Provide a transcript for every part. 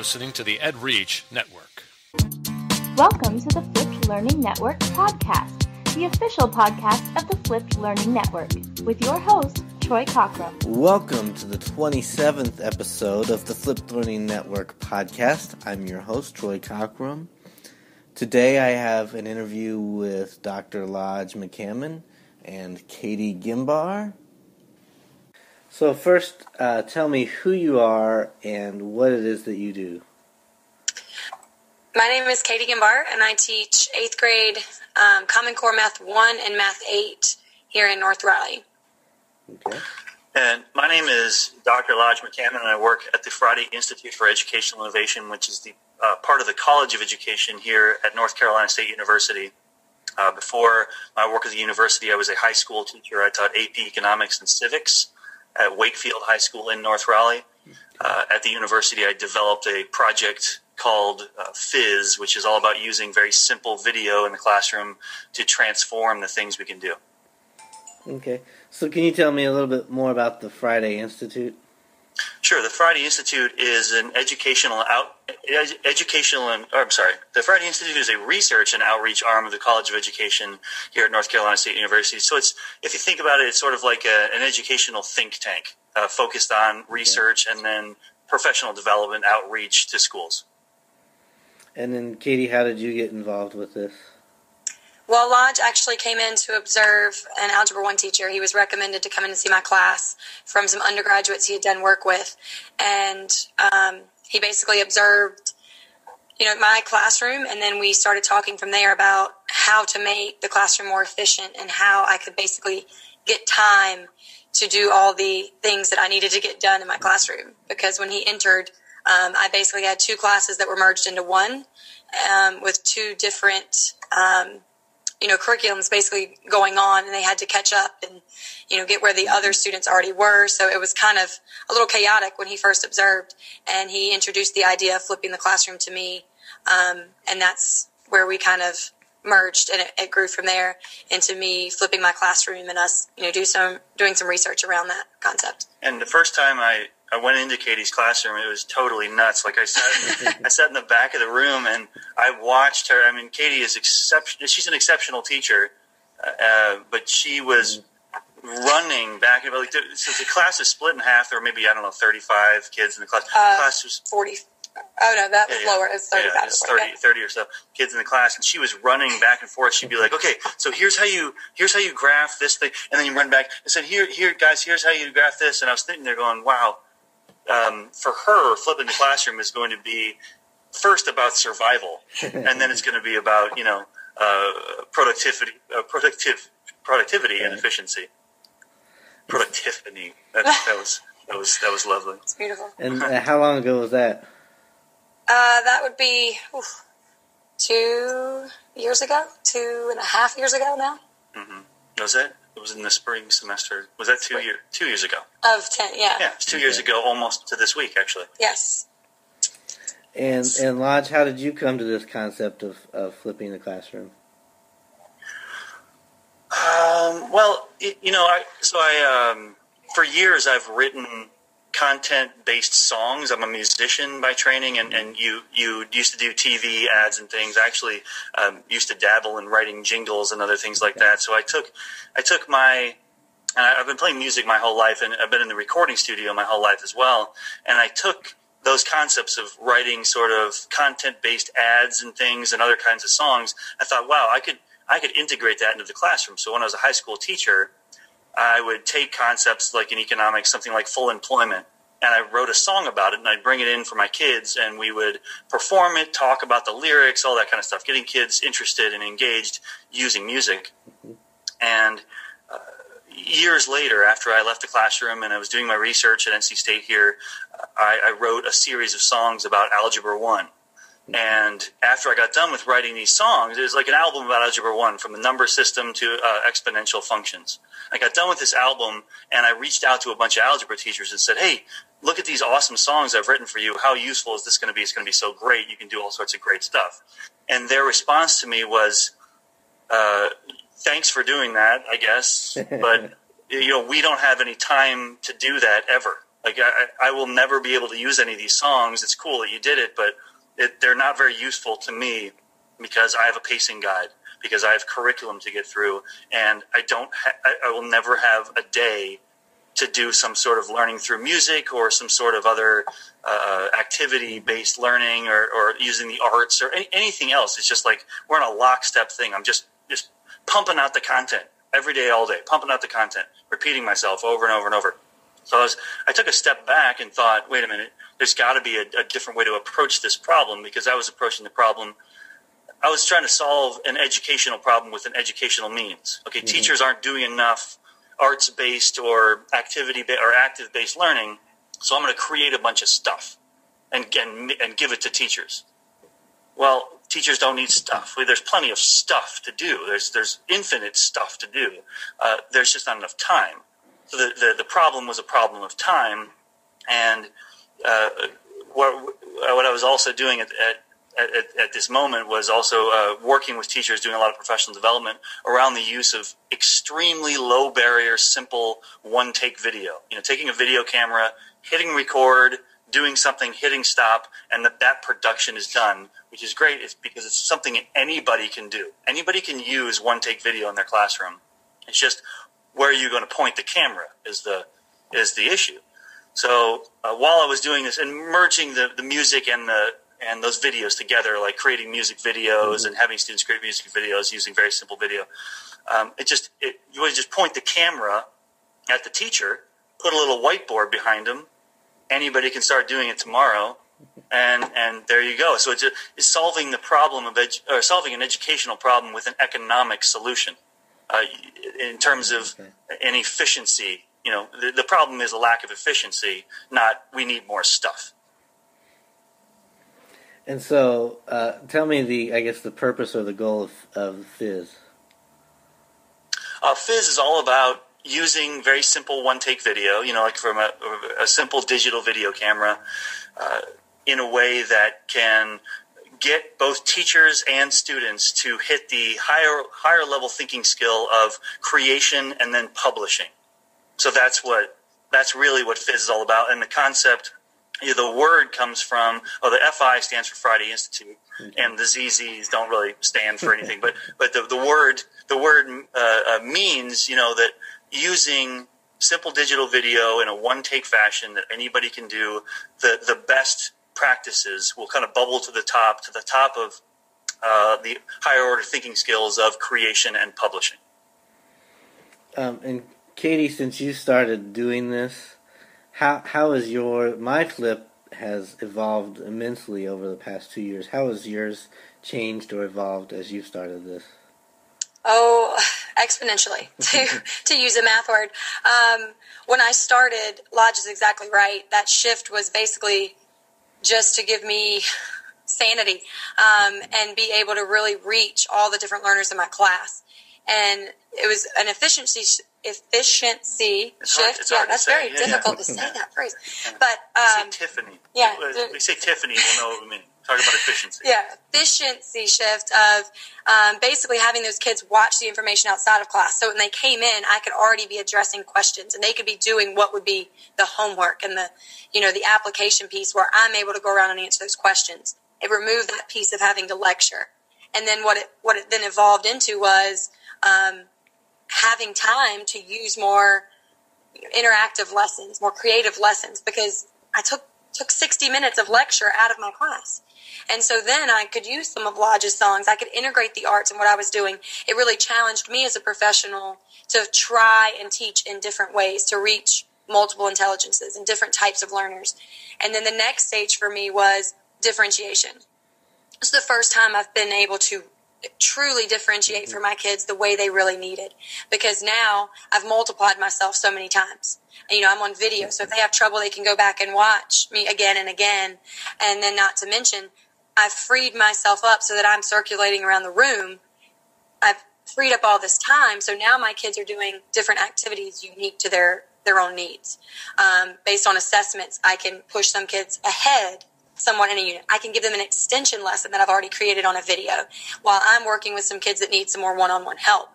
listening to the EdReach Network. Welcome to the Flipped Learning Network podcast, the official podcast of the Flipped Learning Network, with your host, Troy Cockrum. Welcome to the 27th episode of the Flipped Learning Network podcast. I'm your host, Troy Cockrum. Today I have an interview with Dr. Lodge McCammon and Katie Gimbar. So first, tell me who you are and what it is that you do. My name is Katie Gimbar, and I teach 8th grade Common Core Math 1 and Math 8 here in North Raleigh. Okay. And my name is Dr. Lodge McCammon, and I work at the Friday Institute for Educational Innovation, which is the part of the College of Education here at North Carolina State University. Before my work at the university, I was a high school teacher. I taught AP Economics and Civics at Wakefield High School in North Raleigh. At the university, I developed a project called FIZZ, which is all about using very simple video in the classroom to transform the things we can do. Okay. So can you tell me a little bit more about the Friday Institute? Sure. The Friday Institute is an the Friday Institute is a research and outreach arm of the College of Education here at North Carolina State University. So it's, if you think about it, it's sort of like an educational think tank focused on research and then professional development outreach to schools. And then, Katie, how did you get involved with this? Well, Lodge actually came in to observe an Algebra 1 teacher. He was recommended to come in and see my class from some undergraduates he had done work with. And he basically observed, my classroom, and then we started talking from there about how to make the classroom more efficient and how I could basically get time to do all the things that I needed to get done in my classroom. Because when he entered, I basically had two classes that were merged into one with two different curriculums basically going on, and they had to catch up and, get where the other students already were. So it was kind of a little chaotic when he first observed, and he introduced the idea of flipping the classroom to me. And that's where we kind of merged, and it grew from there into me flipping my classroom and us, doing some research around that concept. And the first time I went into Katie's classroom, it was totally nuts. Like I sat in the back of the room and I watched her. I mean, Katie is she's an exceptional teacher, but she was running back and forth. So the class is split in half. There were maybe, 35 kids in the class. The class was 40. Oh, no, that was lower. It's 35. Yeah, it's 30 or so kids in the class, and she was running back and forth. She'd be like, okay, so here's how you graph this thing, and then you run back and said, here, guys, here's how you graph this. And I was sitting there going, wow. For her, flipping the classroom is going to be first about survival, and then it's going to be about productivity and efficiency. Productivity. That was lovely. It's beautiful. And how long ago was that? That would be 2 years ago, 2.5 years ago now. Mm-hmm. Was it? It was in the spring semester. Was that 2 years ago? Of 10, yeah. Yeah, it's 2 years ago, almost to this week, actually. Yes. And Lodge, how did you come to this concept of flipping the classroom? For years I've written content-based songs. I'm a musician by training, and you used to do TV ads and things. I actually used to dabble in writing jingles and other things like that. So I took I've been playing music my whole life, and I've been in the recording studio my whole life as well. And I took those concepts of writing sort of content-based ads and things and other kinds of songs. I thought, wow, I could integrate that into the classroom. So when I was a high school teacher, I would take concepts like in economics, something like full employment, and I wrote a song about it, and I'd bring it in for my kids, and we would perform it, talk about the lyrics, all that kind of stuff, getting kids interested and engaged using music. And years later, after I left the classroom and I was doing my research at NC State here, I wrote a series of songs about Algebra 1. And after I got done with writing these songs, it was like an album about Algebra 1, from the number system to exponential functions. I got done with this album, and I reached out to a bunch of algebra teachers and said, hey, look at these awesome songs I've written for you. How useful is this going to be? It's going to be so great. You can do all sorts of great stuff. And their response to me was, thanks for doing that, I guess, but we don't have any time to do that ever. Like, I will never be able to use any of these songs. It's cool that you did it, but they're not very useful to me because I have a pacing guide, because I have curriculum to get through, and I will never have a day to do some sort of learning through music or some sort of other activity-based learning or using the arts or anything else. It's just like we're in a lockstep thing. I'm just pumping out the content every day, all day, pumping out the content, repeating myself over and over and over. So I took a step back and thought, wait a minute, there's got to be a different way to approach this problem, because I was approaching the problem. I was trying to solve an educational problem with an educational means. Okay, teachers aren't doing enough arts-based or active-based learning, so I'm going to create a bunch of stuff and give it to teachers. Well, teachers don't need stuff. There's plenty of stuff to do. There's infinite stuff to do. There's just not enough time. So the problem was a problem of time, and what I was also doing at this moment was also working with teachers, doing a lot of professional development around the use of extremely low barrier, simple one-take video. Taking a video camera, hitting record, doing something, hitting stop, and that production is done, which is great. It's because it's something anybody can do. Anybody can use one-take video in their classroom. It's just where are you going to point the camera is the issue. So while I was doing this and merging the music and those videos together, like creating music videos and having students create music videos using very simple video, you would just point the camera at the teacher, put a little whiteboard behind them. Anybody can start doing it tomorrow, and there you go. So it's solving the problem or solving an educational problem with an economic solution. In terms of an efficiency, the problem is a lack of efficiency, not we need more stuff. And so, tell me the purpose or the goal of FIZZ. FIZZ is all about using very simple one-take video, like from a simple digital video camera, in a way that can get both teachers and students to hit the higher level thinking skill of creation and then publishing. So that's really what FIZZ is all about. And the concept, the word comes from, the FI stands for Friday Institute, and the ZZs don't really stand for anything. but the word means, that using simple digital video in a one-take fashion that anybody can do, the best practices will kind of bubble to the top of the higher order thinking skills of creation and publishing. And Katie, since you started doing this, how has my flip has evolved immensely over the past 2 years? How has yours changed or evolved as you started this? Oh, exponentially, to use a math word. When I started, Lodge is exactly right. That shift was basically just to give me sanity and be able to really reach all the different learners in my class. And it was an efficiency shift. Yeah, that's very difficult to say that phrase. But we say Tiffany. Yeah, we say Tiffany. We'll know what we mean. Talking about efficiency. Yeah, efficiency shift of basically having those kids watch the information outside of class. So when they came in, I could already be addressing questions, and they could be doing what would be the homework and the application piece where I'm able to go around and answer those questions. It removed that piece of having to lecture. And then what it then evolved into was having time to use more interactive lessons, more creative lessons, because I took 60 minutes of lecture out of my class. And so then I could use some of Lodge's songs. I could integrate the arts in what I was doing. It really challenged me as a professional to try and teach in different ways to reach multiple intelligences and different types of learners. And then the next stage for me was differentiation. This is the first time I've been able to truly differentiate for my kids the way they really need it, because now I've multiplied myself so many times. And, I'm on video, so if they have trouble, they can go back and watch me again and again. And then not to mention, I've freed myself up so that I'm circulating around the room. I've freed up all this time, so now my kids are doing different activities unique to their own needs. Based on assessments, I can push some kids ahead somewhat in a unit. I can give them an extension lesson that I've already created on a video while I'm working with some kids that need some more one-on-one help.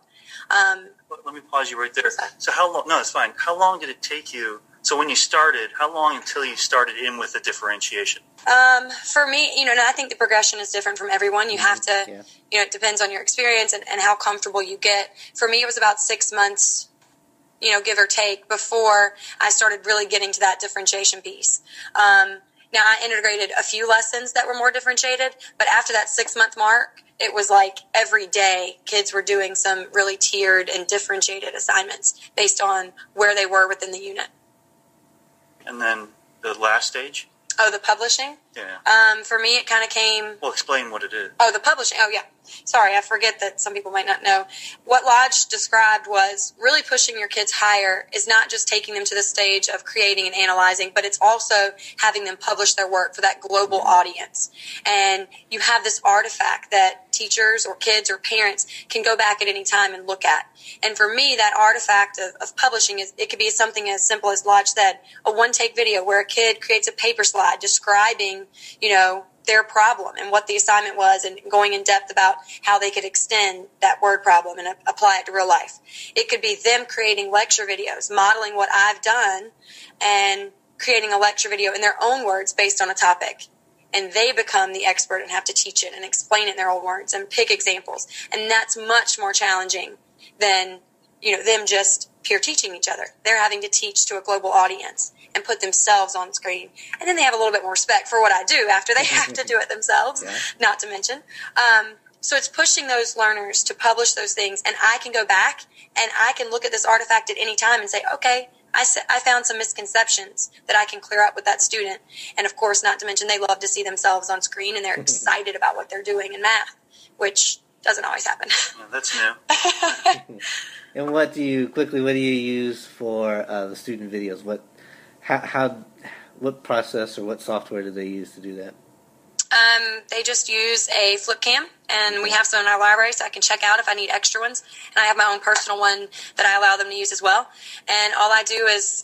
Let me pause you right there. So how long? No, it's fine. How long did it take you So when you started, how long until you started in with the differentiation? For me, and I think the progression is different from everyone. You have to, it depends on your experience and how comfortable you get. For me, it was about 6 months, give or take, before I started really getting to that differentiation piece. Now, I integrated a few lessons that were more differentiated, but after that 6-month mark, it was like every day kids were doing some really tiered and differentiated assignments based on where they were within the unit. And then the last stage? Oh, the publishing? Yeah. For me, it kind of came... Well, explain what it is. Oh, the publishing. Oh, yeah. Sorry, I forget that some people might not know. What Lodge described was really pushing your kids higher is not just taking them to the stage of creating and analyzing, but it's also having them publish their work for that global audience. And you have this artifact that teachers or kids or parents can go back at any time and look at. And for me, that artifact of publishing, it could be something as simple as Lodge said, a one-take video where a kid creates a paper slide describing, their problem and what the assignment was and going in depth about how they could extend that word problem and apply it to real life. It could be them creating lecture videos, modeling what I've done and creating a lecture video in their own words based on a topic. And they become the expert and have to teach it and explain it in their own words and pick examples. And that's much more challenging than, them just peer teaching each other. They're having to teach to a global audience and put themselves on screen. And then they have a little bit more respect for what I do after they have to do it themselves, not to mention. So it's pushing those learners to publish those things. And I can go back and I can look at this artifact at any time and say, okay, I found some misconceptions that I can clear up with that student. And of course, not to mention, they love to see themselves on screen and they're excited about what they're doing in math, which doesn't always happen. Well, that's new. And what do you use for the student videos? What process or what software do they use to do that? They just use a flip cam, and we have some in our library, so I can check out if I need extra ones. And I have my own personal one that I allow them to use as well. And all I do is,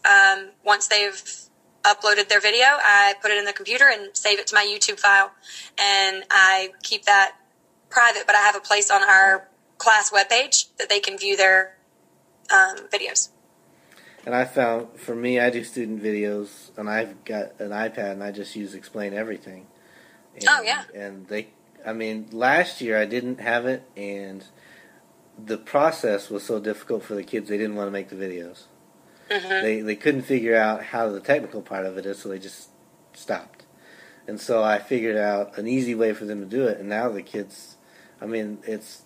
once they've uploaded their video, I put it in the computer and save it to my YouTube file. And I keep that private, but I have a place on our class webpage that they can view their videos. And I found, for me, I do student videos, and I've got an iPad, and I just use Explain Everything. And And last year I didn't have it, and the process was so difficult for the kids, they didn't want to make the videos. Mm-hmm. They couldn't figure out how the technical part of it is, so they just stopped. And so I figured out an easy way for them to do it, and now the kids, it's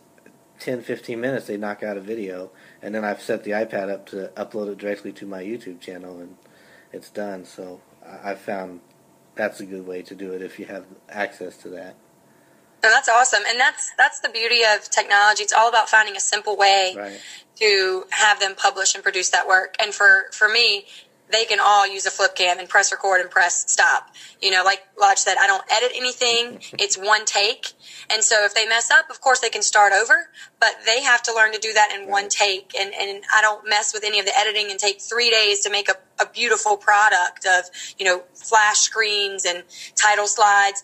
10, 15 minutes, they knock out a video, and then I've set the iPad up to upload it directly to my YouTube channel, and it's done. So I found that's a good way to do it if you have access to that. No, that's awesome. And that's the beauty of technology. It's all about finding a simple way to have them publish and produce that work. And for me, they can all use a flip cam and press record and press stop. Like Lodge said, I don't edit anything. It's one take. And so if they mess up, of course they can start over, but they have to learn to do that in one take. And I don't mess with any of the editing and take 3 days to make a beautiful product of, flash screens and title slides.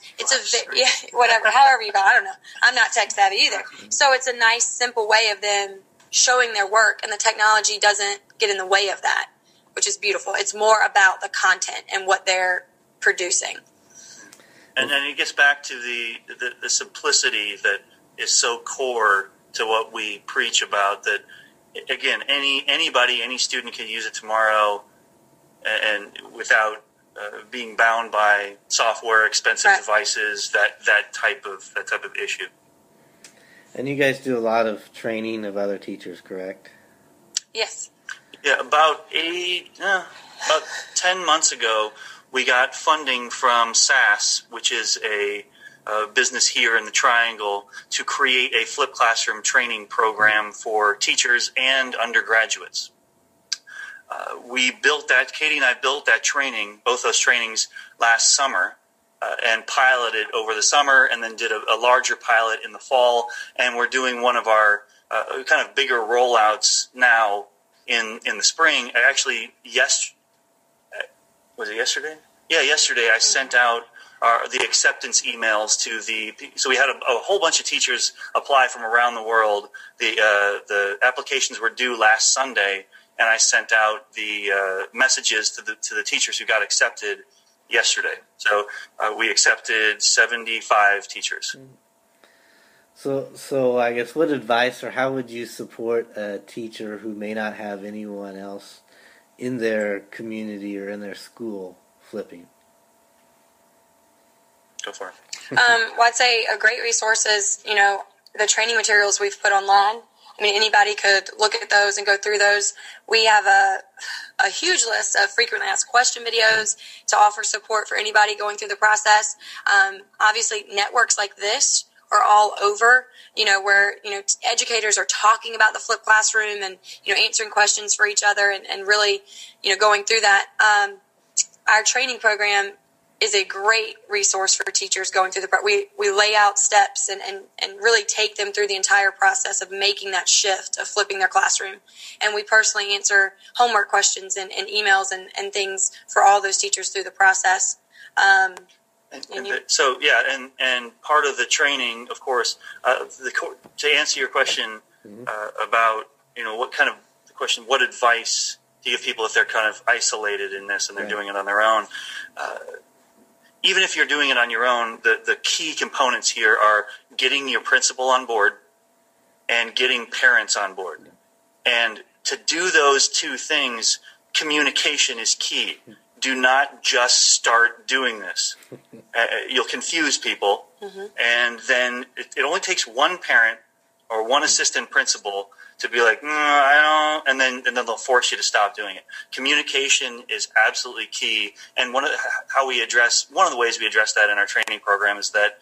Whatever, however you call it. I don't know. I'm not tech savvy either. So it's a nice, simple way of them showing their work, and the technology doesn't get in the way of that, which is beautiful. It's more about the content and what they're producing. And then it gets back to the simplicity that is so core to what we preach about, that, again, any student can use it tomorrow and without being bound by software, expensive devices, that type of issue. And you guys do a lot of training of other teachers, correct? Yes. Yeah, about 10 months ago, we got funding from SAS, which is a business here in the Triangle, to create a flipped classroom training program for teachers and undergraduates. We built that, Katie and I built that training, both those trainings, last summer, and piloted over the summer, and then did a larger pilot in the fall, and we're doing one of our kind of bigger rollouts now in the spring. Actually, was it yesterday? Yeah, yesterday I sent out the acceptance emails so we had a whole bunch of teachers apply from around the world. The applications were due last Sunday, and I sent out the messages to the teachers who got accepted yesterday. So we accepted 75 teachers. So I guess what advice or how would you support a teacher who may not have anyone else in their community or in their school flipping? Go for it. Well, I'd say a great resource is, the training materials we've put online. I mean, anybody could look at those and go through those. We have a huge list of frequently asked question videos to offer support for anybody going through the process. Obviously, networks like this are all over, where, educators are talking about the flipped classroom and, answering questions for each other and really, going through that. Our training program is a great resource for teachers going through we lay out steps and really take them through the entire process of making that shift of flipping their classroom. And we personally answer homework questions and emails and things for all those teachers through the process. And part of the training, of course, to answer your question about, what advice do you give people if they're kind of isolated in this and they're doing it on their own? Even if you're doing it on your own, the key components here are getting your principal on board and getting parents on board. And to do those two things, communication is key. Do not just start doing this. You'll confuse people. And then it only takes one parent or one assistant principal to be like, I don't, and then they'll force you to stop doing it. Communication is absolutely key, and one of the ways we address that in our training program is that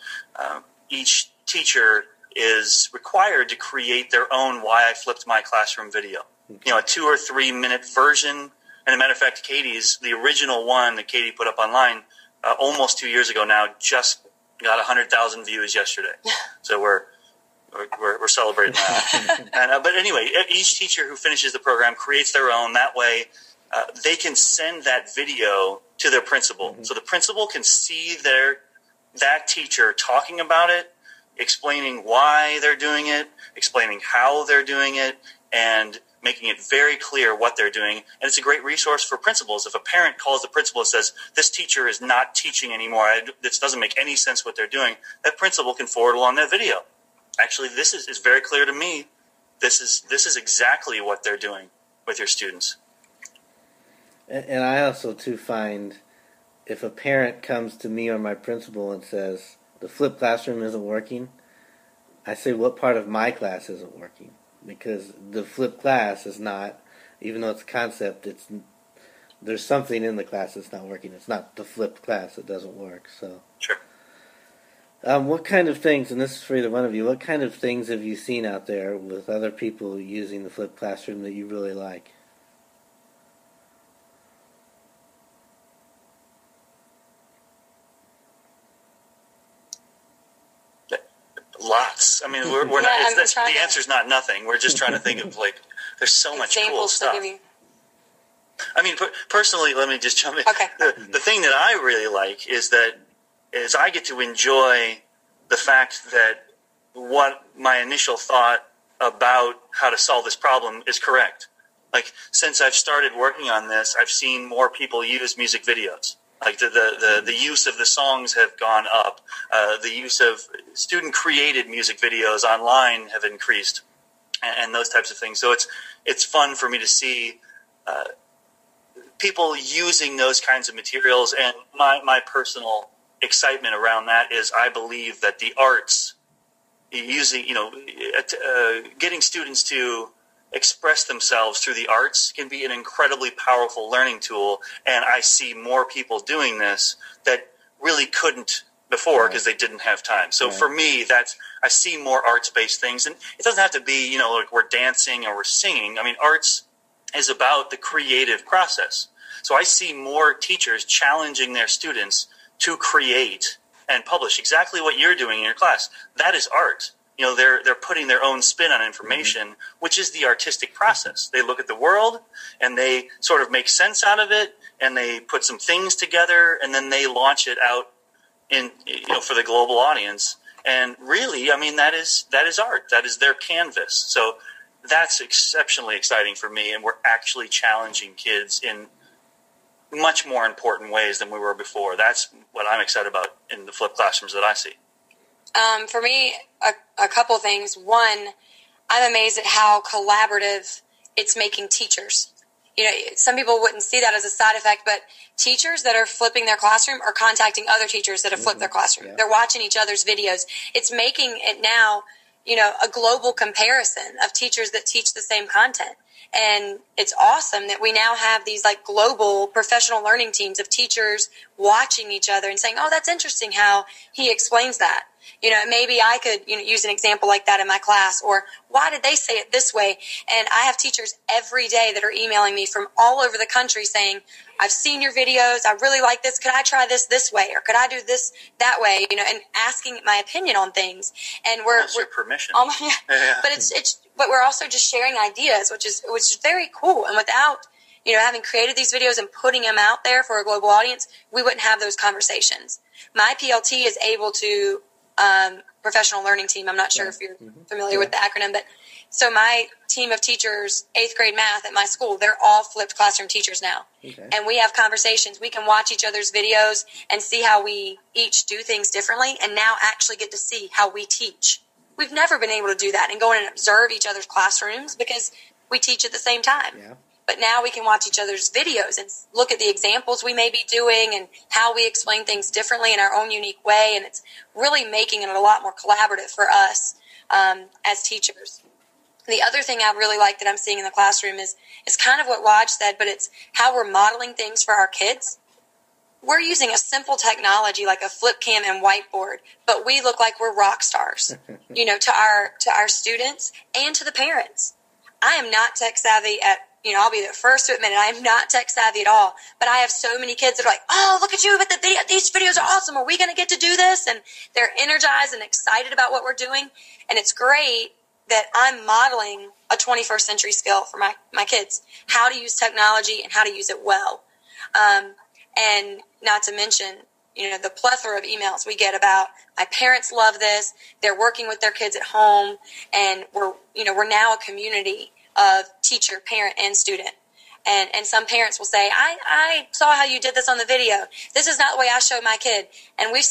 each teacher is required to create their own "Why I Flipped My Classroom" video. A 2 or 3 minute version. And as a matter of fact, the original one that Katie put up online almost 2 years ago now, just got 100,000 views yesterday. So we're celebrating that. But anyway, each teacher who finishes the program creates their own. That way, they can send that video to their principal. So the principal can see that teacher talking about it, explaining why they're doing it, explaining how they're doing it, and making it very clear what they're doing. And it's a great resource for principals. If a parent calls the principal and says, this teacher is not teaching anymore, this doesn't make any sense what they're doing, that principal can forward along that video. Actually, this is very clear to me. This is exactly what they're doing with your students. And I also, too, find if a parent comes to me or my principal and says, the flipped classroom isn't working, I say, what part of my class isn't working? Because the flipped class is not, even though it's a concept, there's something in the class that's not working. It's not the flipped class that doesn't work. So sure. What kind of things, and this is for either one of you, what kind of things have you seen out there with other people using the flipped classroom that you really like? Lots. I mean, we're not. The answer's not nothing. We're just trying to think of there's so much cool stuff. I mean, personally, let me just jump in. Okay. The thing that I really like is I get to enjoy the fact that what my initial thought about how to solve this problem is correct. Like, since I've started working on this, I've seen more people use music videos. Like the use of the songs have gone up. The use of student-created music videos online have increased, and those types of things. So it's fun for me to see people using those kinds of materials. And my personal excitement around that is I believe that the arts, getting students to express themselves through the arts can be an incredibly powerful learning tool, and I see more people doing this that really couldn't before because they didn't have time. So for me, I see more arts-based things, and it doesn't have to be, like we're dancing or we're singing. I mean, arts is about the creative process. So I see more teachers challenging their students to create and publish exactly what you're doing in your class. That is art. They're putting their own spin on information, which is the artistic process. They look at the world and they sort of make sense out of it, and they put some things together, and then they launch it out in for the global audience. And really, I mean, that is art. That is their canvas. So that's exceptionally exciting for me, and we're actually challenging kids in much more important ways than we were before. That's what I'm excited about in the flipped classrooms that I see. For me, a couple things. One, I'm amazed at how collaborative it's making teachers. Some people wouldn't see that as a side effect, but teachers that are flipping their classroom are contacting other teachers that have flipped their classroom. Yeah. They're watching each other's videos. It's making it now, a global comparison of teachers that teach the same content. And it's awesome that we now have these like global professional learning teams of teachers watching each other and saying, oh, that's interesting how he explains that. Maybe I could use an example like that in my class, or why did they say it this way? And I have teachers every day that are emailing me from all over the country saying, I've seen your videos. I really like this. Could I try this way? Or could I do this that way? And asking my opinion on things. And we're your permission. Yeah. But we're also just sharing ideas, which is very cool. And without, having created these videos and putting them out there for a global audience, we wouldn't have those conversations. My PLT is able to, professional learning team. I'm not sure if you're familiar with the acronym, but so my team of teachers, 8th grade math at my school, they're all flipped classroom teachers now. Okay. And we have conversations. We can watch each other's videos and see how we each do things differently, and now actually get to see how we teach. We've never been able to do that and go in and observe each other's classrooms because we teach at the same time. Yeah. But now we can watch each other's videos and look at the examples we may be doing and how we explain things differently in our own unique way. And it's really making it a lot more collaborative for us as teachers. The other thing I really like that I'm seeing in the classroom is kind of what Lodge said, but it's how we're modeling things for our kids. We're using a simple technology like a flip cam and whiteboard, but we look like we're rock stars, to our students and to the parents. I am not tech savvy at, I'll be the first to admit it. I am not tech savvy at all, but I have so many kids that are like, oh, look at you with the video. These videos are awesome. Are we going to get to do this? And they're energized and excited about what we're doing. And it's great that I'm modeling a 21st century skill for my kids, how to use technology and how to use it well. And not to mention, the plethora of emails we get about my parents love this. They're working with their kids at home, and we're now a community of teacher, parent, and student. And some parents will say, I saw how you did this on the video. This is not the way I showed my kid. And I've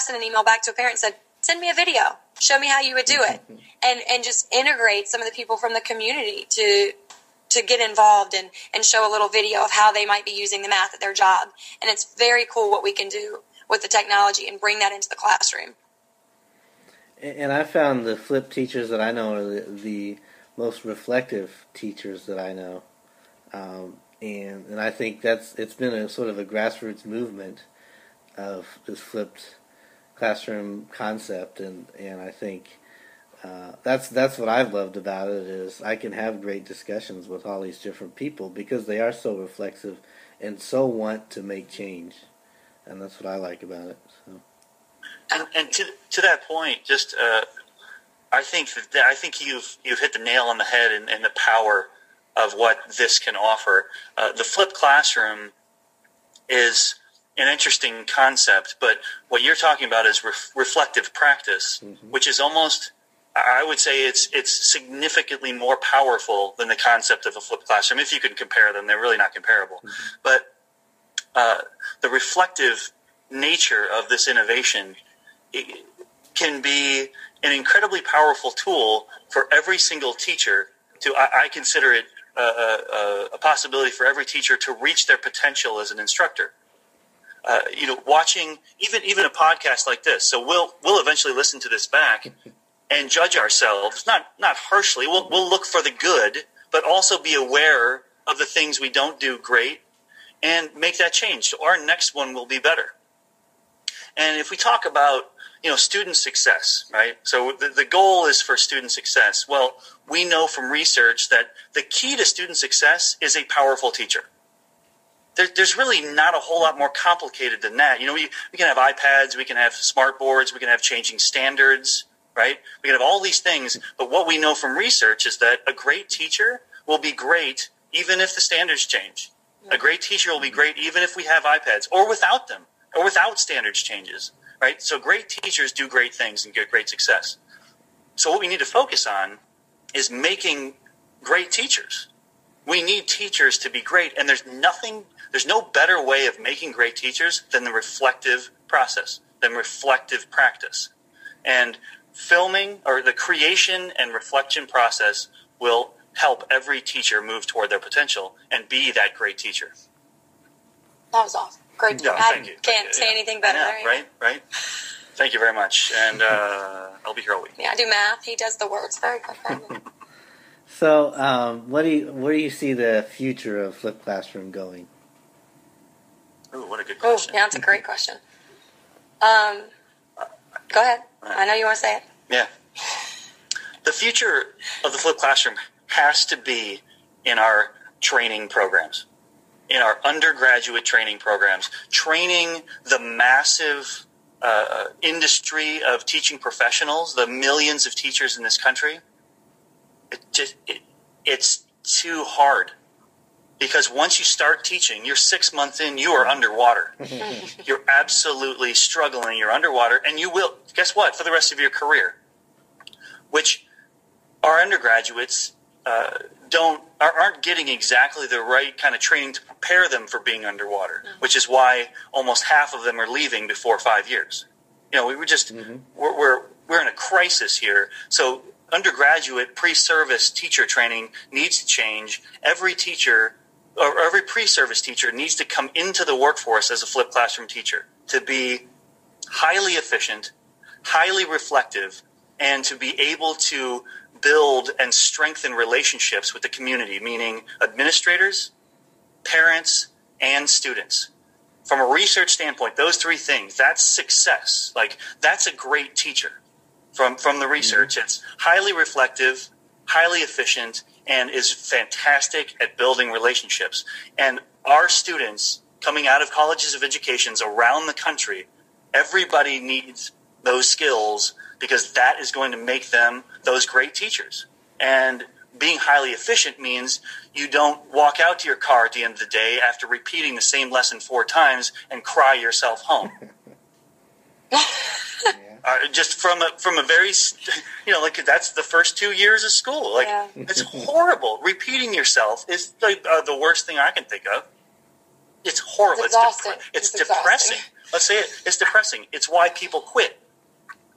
sent an email back to a parent and said, send me a video. Show me how you would do it. And just integrate some of the people from the community to get involved and show a little video of how they might be using the math at their job. And it's very cool what we can do with the technology and bring that into the classroom. And I found the flipped teachers that I know are the most reflective teachers that I know. And I think it's been a sort of a grassroots movement of this flipped classroom concept, and I think that's what I've loved about it, is I can have great discussions with all these different people because they are so reflexive and so want to make change, and that's what I like about it. So. And to that point, just I think you've hit the nail on the head in the power of what this can offer. The flipped classroom is an interesting concept, but what you're talking about is reflective practice, which is almost, I would say it's significantly more powerful than the concept of a flipped classroom. If you could compare them, they're really not comparable. But the reflective nature of this innovation can be an incredibly powerful tool for every single teacher I consider it a possibility for every teacher to reach their potential as an instructor. Watching even a podcast like this. So we'll eventually listen to this back and judge ourselves, not harshly. We'll look for the good, but also be aware of the things we don't do great and make that change. So our next one will be better. And if we talk about, student success, right? So the goal is for student success. Well, we know from research that the key to student success is a powerful teacher. There's really not a whole lot more complicated than that. We can have iPads, we can have smart boards, we can have changing standards, right? We can have all these things, but what we know from research is that a great teacher will be great even if the standards change. A great teacher will be great even if we have iPads or without them, or without standards changes, right? So great teachers do great things and get great success. So what we need to focus on is making great teachers. We need teachers to be great, and there's no better way of making great teachers than the reflective process, than reflective practice. And filming, or the creation and reflection process, will help every teacher move toward their potential and be that great teacher. That was awesome. Great. No, thank you. Can't say anything better. Yeah, right. Thank you very much. And I'll be here all week. Yeah, I do math. He does the words. Very good. So, where do you see the future of flipped classroom going? Ooh, what a good question. Yeah, that's a great question. Go ahead. I know you want to say it. Yeah. The future of the flipped classroom has to be in our training programs, in our undergraduate training programs, training the massive industry of teaching professionals, the millions of teachers in this country. It's too hard, because once you start teaching, you're 6 months in, you are underwater. You're absolutely struggling. You're underwater, and you will, guess what, for the rest of your career, which our undergraduates aren't getting exactly the right kind of training to prepare them for being underwater, which is why almost half of them are leaving before 5 years. We were just we're in a crisis here. So undergraduate pre-service teacher training needs to change. Every teacher or every pre-service teacher needs to come into the workforce as a flipped classroom teacher to be highly efficient, highly reflective, and to be able to build and strengthen relationships with the community, meaning administrators, parents, and students. From a research standpoint, those three things, that's success. Like, that's a great teacher. From the research, it's highly reflective, highly efficient, and is fantastic at building relationships. And our students coming out of colleges of educations around the country, everybody needs those skills, because that is going to make them those great teachers. And being highly efficient means you don't walk out to your car at the end of the day after repeating the same lesson 4 times and cry yourself home. Just from a very, like, that's the first 2 years of school. Like, it's horrible. Repeating yourself is like the worst thing I can think of. It's horrible. It's depressing. Let's say it. It's depressing. It's why people quit.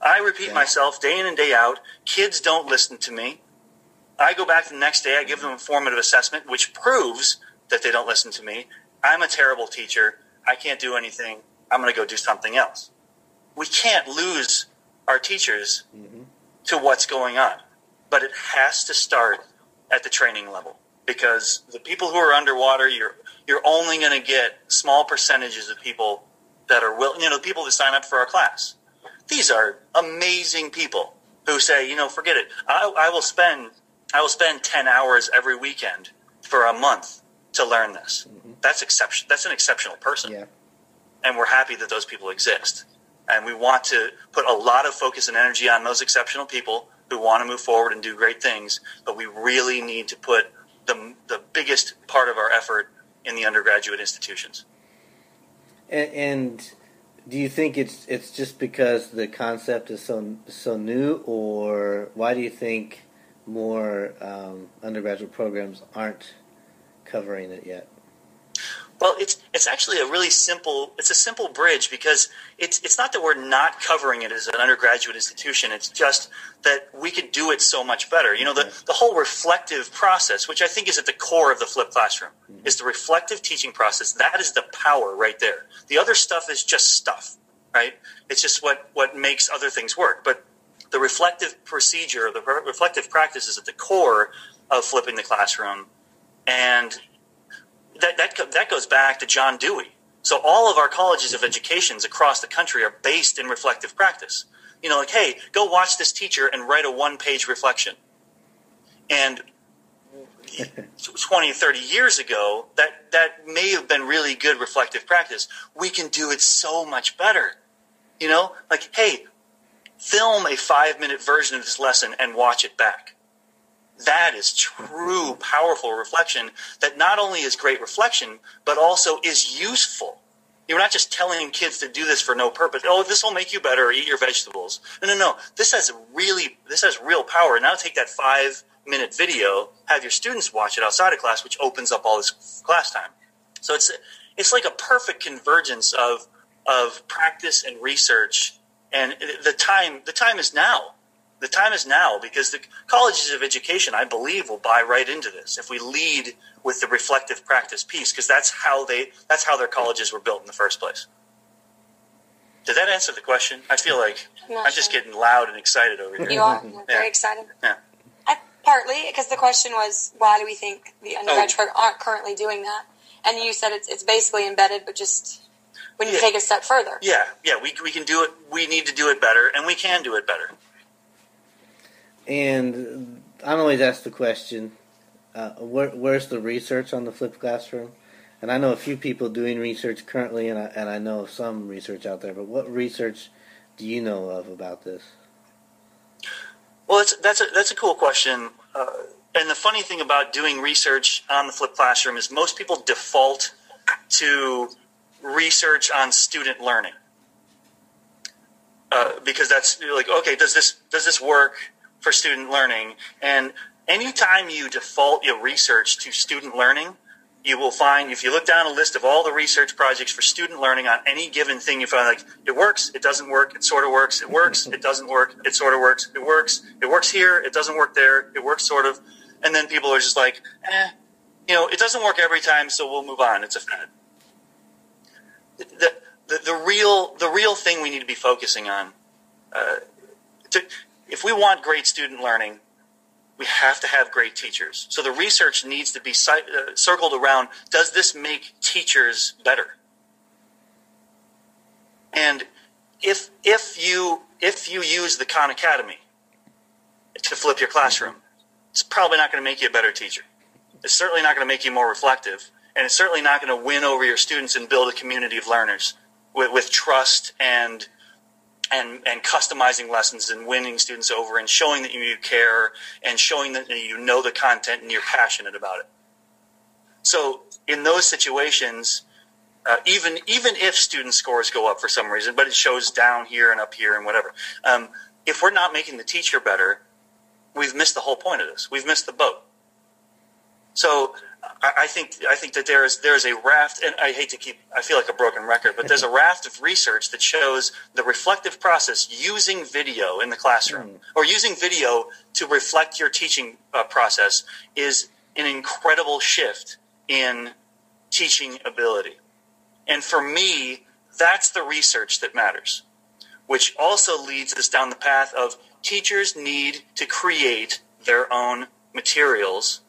I repeat myself day in and day out. Kids don't listen to me. I go back the next day. I give them a formative assessment, which proves that they don't listen to me. I'm a terrible teacher. I can't do anything. I'm going to go do something else. We can't lose our teachers to what's going on. But it has to start at the training level, because the people who are underwater, you're only going to get small percentages of people that are willing, the people that sign up for our class. These are amazing people who say, forget it. I will spend 10 hours every weekend for a month to learn this. That's an exceptional person. Yeah. And we're happy that those people exist. And we want to put a lot of focus and energy on those exceptional people who want to move forward and do great things. But we really need to put the biggest part of our effort in the undergraduate institutions. And do you think it's just because the concept is so new, or why do you think more undergraduate programs aren't covering it yet? Well, it's actually a simple bridge, because it's not that we're not covering it as an undergraduate institution. It's just that we could do it so much better. The whole reflective process, which I think is at the core of the flipped classroom, is the reflective teaching process. That is the power right there. The other stuff is just stuff, right? It's just what makes other things work. But the reflective procedure, the reflective practice is at the core of flipping the classroom. And that goes back to John Dewey. So all of our colleges of educations across the country are based in reflective practice. Like, hey, go watch this teacher and write a 1-page reflection. And 20, 30 years ago, that may have been really good reflective practice. We can do it so much better. Like, hey, film a 5-minute version of this lesson and watch it back. That is true, powerful reflection that not only is great reflection, but also is useful. You're not just telling kids to do this for no purpose. Oh, this will make you better, or eat your vegetables. No. This has real power. Now take that 5 5-minute video, have your students watch it outside of class, which opens up all this class time. So it's like a perfect convergence of practice and research, and the time is now. The time is now, because the colleges of education, I believe, will buy right into this if we lead with the reflective practice piece, because that's how their colleges were built in the first place. Did that answer the question? I feel like I'm just getting loud and excited over here. You are very excited. Yeah. Partly because the question was, why do we think the undergraduate aren't currently doing that? And you said it's basically embedded, but just we need to take a step further. Yeah, we can do it. We need to do it better, and we can do it better. And I'm always asked the question, where's the research on the flipped classroom? And I know a few people doing research currently, and I know of some research out there, but what research do you know of about this? Well, that's a cool question. And the funny thing about doing research on the flipped classroom is most people default to research on student learning. Because that's like, okay, does this work for student learning? And anytime you default your research to student learning, you will find, if you look down a list of all the research projects for student learning on any given thing, you find like, it works, it doesn't work, it sort of works, it works, it doesn't work, it sort of works, it works here, it doesn't work there, it works sort of. And then people are just like, it doesn't work every time, so we'll move on, it's a fad. The real thing we need to be focusing on, if we want great student learning, we have to have great teachers. So the research needs to be circled around, does this make teachers better? And if you use the Khan Academy to flip your classroom, it's probably not going to make you a better teacher. It's certainly not going to make you more reflective, and it's certainly not going to win over your students and build a community of learners with trust and customizing lessons and winning students over and showing that you care and showing that you know the content and you're passionate about it. So in those situations, even if student scores go up for some reason, but it shows down here and up here and whatever, if we're not making the teacher better, we've missed the whole point of this. We've missed the boat. So I think that there is a raft, and I feel like a broken record, but there's a raft of research that shows the reflective process using video in the classroom or using video to reflect your teaching process is an incredible shift in teaching ability. And for me, that's the research that matters, which also leads us down the path of teachers need to create their own materials.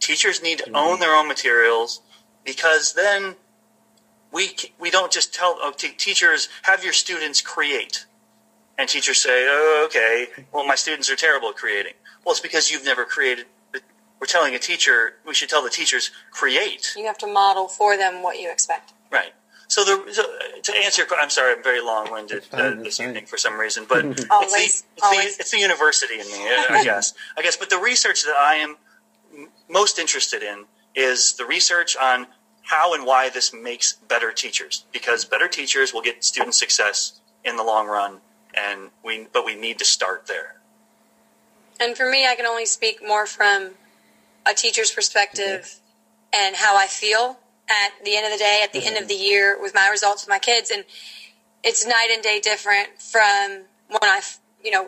Teachers need to own their own materials, because then we don't just tell teachers, have your students create. And teachers say, oh, okay, well, my students are terrible at creating. Well, it's because you've never created. We're telling a teacher, we should tell the teachers, create. You have to model for them what you expect. Right. So to answer your, I'm sorry, I'm very long-winded this evening for some reason, but it's the university in me, I guess. But the research that I am most interested in is the research on how and why this makes better teachers, because better teachers will get student success in the long run, but we need to start there. And for me, I can only speak more from a teacher's perspective and how I feel at the end of the day, at the end of the year with my results with my kids. And it's night and day different from when I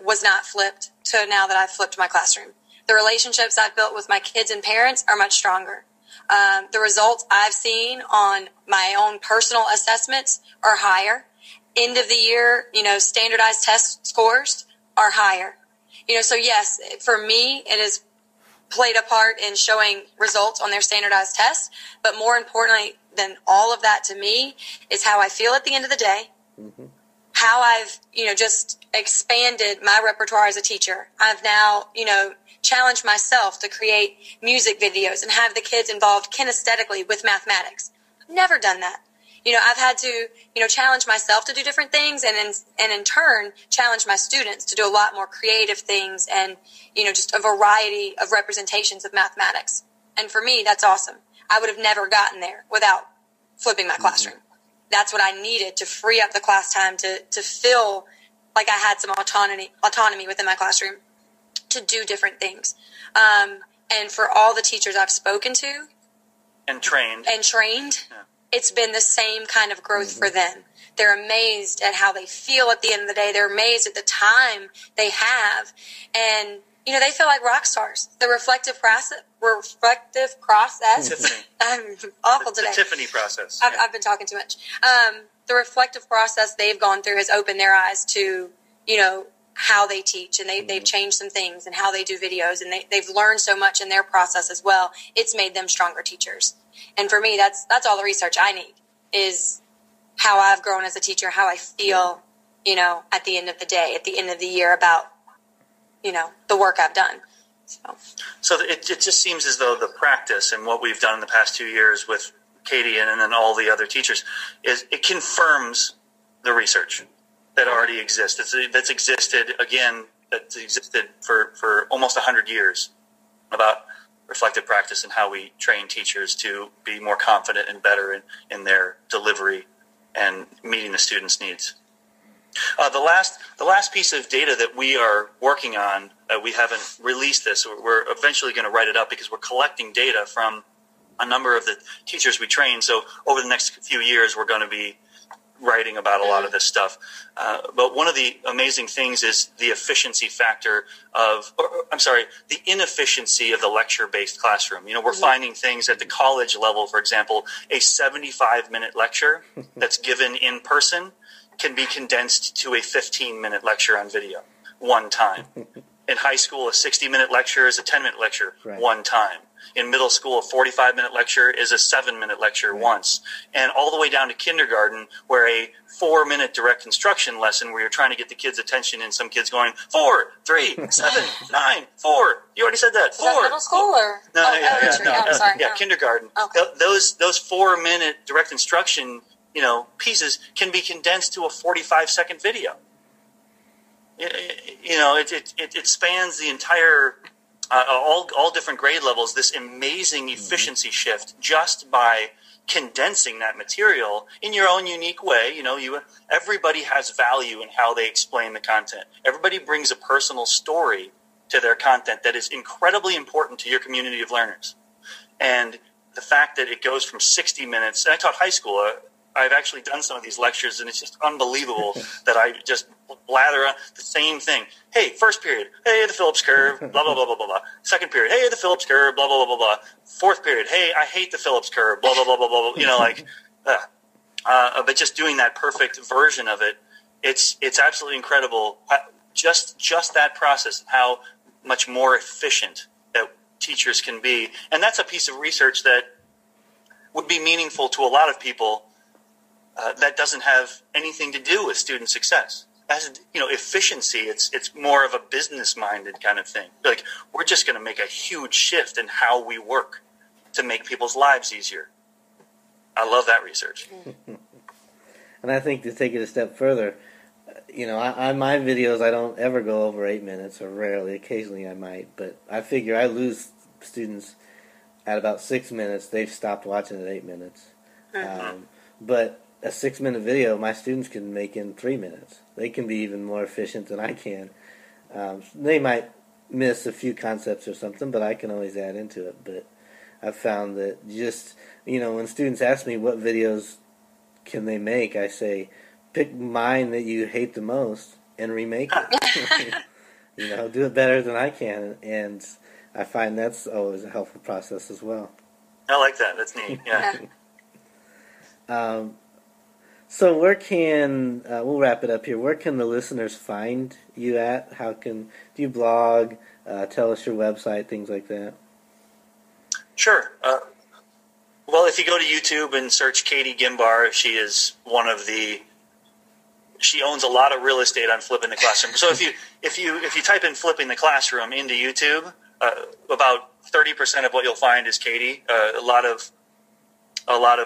was not flipped to now that I've flipped my classroom. The relationships I've built with my kids and parents are much stronger. The results I've seen on my own personal assessments are higher. End of the year, standardized test scores are higher. So yes, for me, it has played a part in showing results on their standardized tests. But more importantly than all of that to me is how I feel at the end of the day, how I've, just expanded my repertoire as a teacher. I've now, challenged myself to create music videos and have the kids involved kinesthetically with mathematics. I've never done that. I've had to, challenge myself to do different things and in turn challenge my students to do a lot more creative things and, just a variety of representations of mathematics. And for me, that's awesome. I would have never gotten there without flipping my classroom. That's what I needed to free up the class time to feel like I had some autonomy within my classroom to do different things. And for all the teachers I've spoken to and trained, it's been the same kind of growth for them. They're amazed at how they feel at the end of the day. They're amazed at the time they have. And, they feel like rock stars. The reflective process. Tiffany. I'm awful today. The Tiffany process. I've been talking too much. The reflective process they've gone through has opened their eyes to, how they teach, and they've changed some things and how they do videos, and they've learned so much in their process as well. It's made them stronger teachers. And for me, that's all the research I need, is how I've grown as a teacher, how I feel, at the end of the day, at the end of the year about, the work I've done. So it just seems as though the practice and what we've done in the past 2 years with Katie and then all the other teachers is it confirms the research that already exists. That's existed for almost 100 years about reflective practice and how we train teachers to be more confident and better in their delivery and meeting the students' needs. The last piece of data that we are working on, we haven't released this. We're eventually going to write it up because we're collecting data from a number of the teachers we train. So over the next few years, we're going to be writing about a lot of this stuff. But one of the amazing things is the efficiency factor the inefficiency of the lecture-based classroom. We're finding things at the college level, for example, a 75-minute lecture that's given in person can be condensed to a 15-minute lecture on video one time. In high school, a 60-minute lecture is a 10-minute lecture one time. In middle school, a 45-minute lecture is a 7-minute lecture once. And all the way down to kindergarten, where a 4-minute direct instruction lesson where you're trying to get the kids' attention and some kids going, 4, 3, 7, 9, 4. You already said that. 4. Is that middle school or? Kindergarten. Okay. Those 4-minute direct instruction, pieces can be condensed to a 45-second video. It spans the entire, all different grade levels, this amazing efficiency shift just by condensing that material in your own unique way. Everybody has value in how they explain the content. Everybody brings a personal story to their content that is incredibly important to your community of learners. And the fact that it goes from 60 minutes, and I taught high school, I've actually done some of these lectures, and it's just unbelievable that I just blather on the same thing. Hey, first period, hey, the Phillips curve, blah, blah, blah, blah, blah, blah. Second period, hey, the Phillips curve, blah, blah, blah, blah, blah. Fourth period, hey, I hate the Phillips curve, blah, blah, blah, blah, blah. But just doing that perfect version of it, it's absolutely incredible. Just that process, how much more efficient that teachers can be. And that's a piece of research that would be meaningful to a lot of people. That doesn't have anything to do with student success. As efficiency, it's more of a business-minded kind of thing. Like, we're just going to make a huge shift in how we work to make people's lives easier. I love that research. And I think to take it a step further, on my videos, I don't ever go over 8 minutes, or rarely. Occasionally I might, but I figure I lose students at about 6 minutes. They've stopped watching at 8 minutes. But a 6-minute video, my students can make in 3 minutes. They can be even more efficient than I can. They might miss a few concepts or something, but I can always add into it. But I've found that just, when students ask me what videos can they make, I say, pick mine that you hate the most and remake it. Do it better than I can. And I find that's always a helpful process as well. I like that. That's neat. Yeah. So where can, we'll wrap it up here, where can the listeners find you at? Do you blog, tell us your website, things like that? Sure. Well, if you go to YouTube and search Katie Gimbar, she owns a lot of real estate on Flipping the Classroom. So if you type in Flipping the Classroom into YouTube, about 30% of what you'll find is Katie. A lot of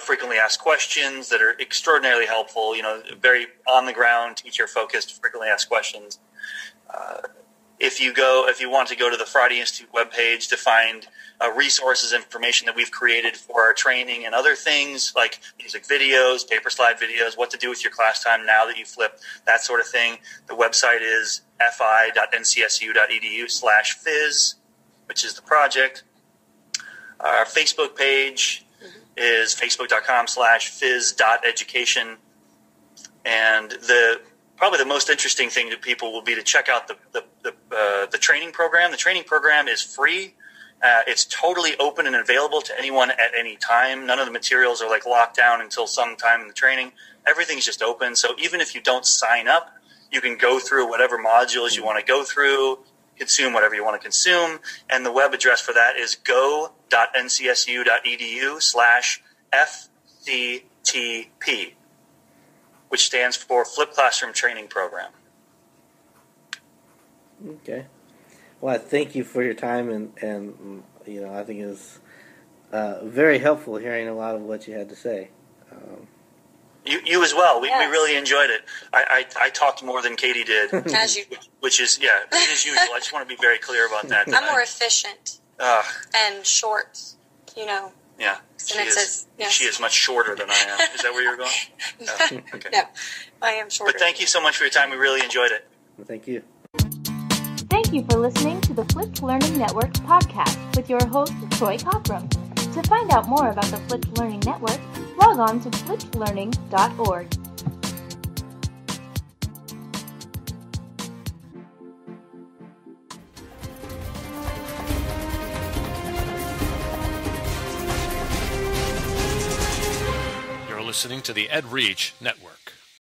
frequently asked questions that are extraordinarily helpful, very on-the-ground, teacher-focused, frequently asked questions. if you want to go to the Friday Institute webpage to find resources, information that we've created for our training and other things like music videos, paper slide videos, what to do with your class time now that you flip, that sort of thing. The website is fi.ncsu.edu/FIZZ, which is the project. Our Facebook page is facebook.com/fizz.education. And probably the most interesting thing to people will be to check out the training program. The training program is free. It's totally open and available to anyone at any time. None of the materials are like locked down until some time in the training. Everything's just open. So even if you don't sign up, you can go through whatever modules you want to go through, consume whatever you want to consume. And the web address for that is go.ncsu.edu/FCTP, which stands for Flip Classroom Training Program. Okay. Well, I thank you for your time, and I think it was very helpful hearing a lot of what you had to say. You as well. We really enjoyed it. I talked more than Katie did. As you, which is usual. I just want to be very clear about that. I'm more efficient and short, Yeah. She is much shorter than I am. Is that where you were going? No. Okay. No, I am shorter. But thank you so much for your time. We really enjoyed it. Thank you. Thank you for listening to the Flipped Learning Network podcast with your host, Troy Cockrum. To find out more about the Flipped Learning Network, log on to flippedlearning.org. You're listening to the EdReach Network.